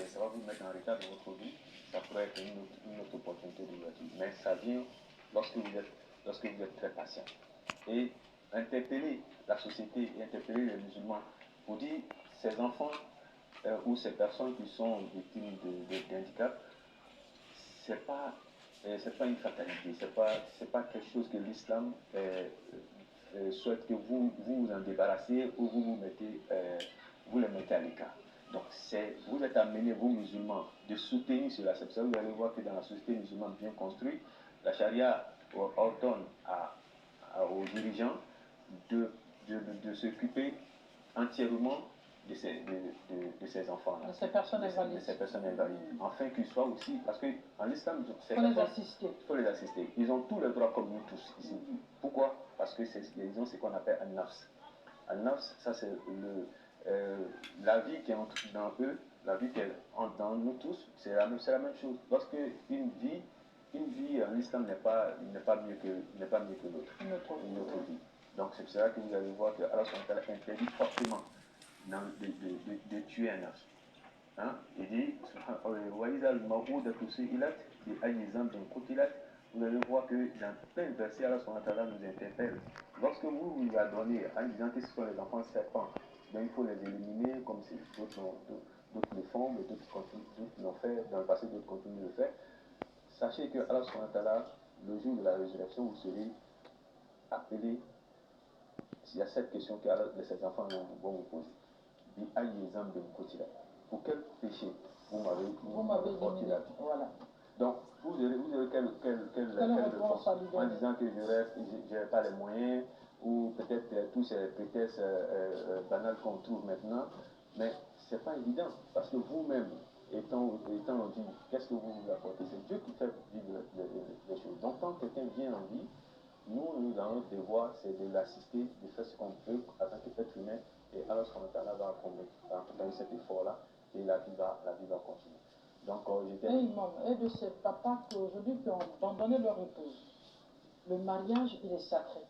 ça va vous mettre en retard dans votre vie, ça pourrait être une autre opportunité d'ouverture. Mais ça vient lorsque vous êtes très patient. Et interpeller la société et interpeller les musulmans pour dire ces enfants ou ces personnes qui sont victimes d'handicap, c'est pas une fatalité, c'est pas quelque chose que l'islam souhaite que vous en débarrassiez ou vous les mettez à l'écart. Donc vous êtes amenés, vous musulmans, de soutenir cela. C'est pour ça que vous allez voir que dans la société musulmane bien construite, la charia ordonne aux dirigeants de s'occuper entièrement de ces enfants-là. De ces personnes invalides. De ces personnes invalides. Afin qu'ils soient aussi, parce qu'en islam, il faut les assister. Ils ont tous les droits comme nous tous ici. Pourquoi? Parce que ils ont ce qu'on appelle un nafs. Un nafs, ça c'est la vie qui est dans eux, la vie qui est dans nous tous, c'est la même chose. Lorsque une vie en islam n'est pas mieux que l'autre. Une autre vie. Donc c'est pour cela que vous allez voir que Allah interdit fortement de tuer un nafs. Hein? Il dit, vous allez voir que dans plein de versets, Allah nous interpelle. Lorsque vous lui a donné, en disant que ce sont les enfants serpents, donc il faut les éliminer, comme d'autres le font, mais d'autres l'ont fait, dans le passé d'autres continuent de le faire. Sachez que Allah, le jour de la résurrection, vous serez appelé. Il y a cette question que ces enfants vont vous poser. Pour quel péché vous m'avez porté la vie? Voilà. Donc, vous aurez quelle réponse en disant que je n'ai pas les moyens, ou peut-être tous ces prétextes banals qu'on trouve maintenant, mais ce n'est pas évident, parce que vous-même, étant en vie, qu'est-ce que vous apportez? C'est Dieu qui fait vivre les choses. Donc, quand quelqu'un vient en vie, nous, dans notre devoir, c'est de l'assister, de faire ce qu'on peut en tant qu'être humain, et alors Allah va accompagner cet effort-là, et la vie va continuer. Donc, et de ces papas qui aujourd'hui ont abandonné leur épouse. Le mariage, il est sacré.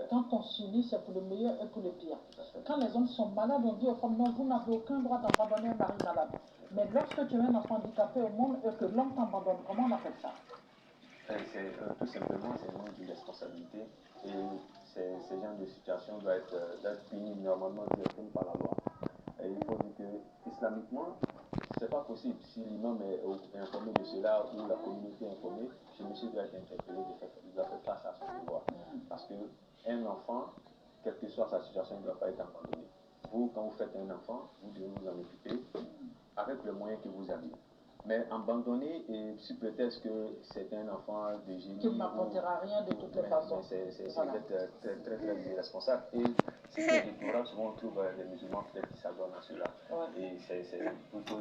Quand on s'unit, c'est pour le meilleur et pour le pire. Quand les hommes sont malades, on dit aux femmes, non, vous n'avez aucun droit d'abandonner un mari malade. Mais lorsque tu as un enfant handicapé au monde et que l'homme t'abandonne, comment on appelle ça? Tout simplement, c'est un manque de responsabilité, et ces genres de situations doivent être punies normalement directement par la loi. Et il faut dire que islamiquement, c'est pas possible. Si l'imam est informé de cela ou la communauté est informée, ce monsieur doit être interpellé, il doit faire face à son devoir. Parce qu'un enfant, quelle que soit sa situation, il ne doit pas être abandonné. Vous, quand vous faites un enfant, vous devez vous en occuper avec les moyens que vous avez. Mais abandonner, et sous prétexte que c'est un enfant de génie, qui ne m'apportera rien de toutes les façons. C'est très irresponsable. Et c'est déplorable, souvent on trouve les musulmans peut-être qui s'adonnent à cela. Ouais. Et c'est plutôt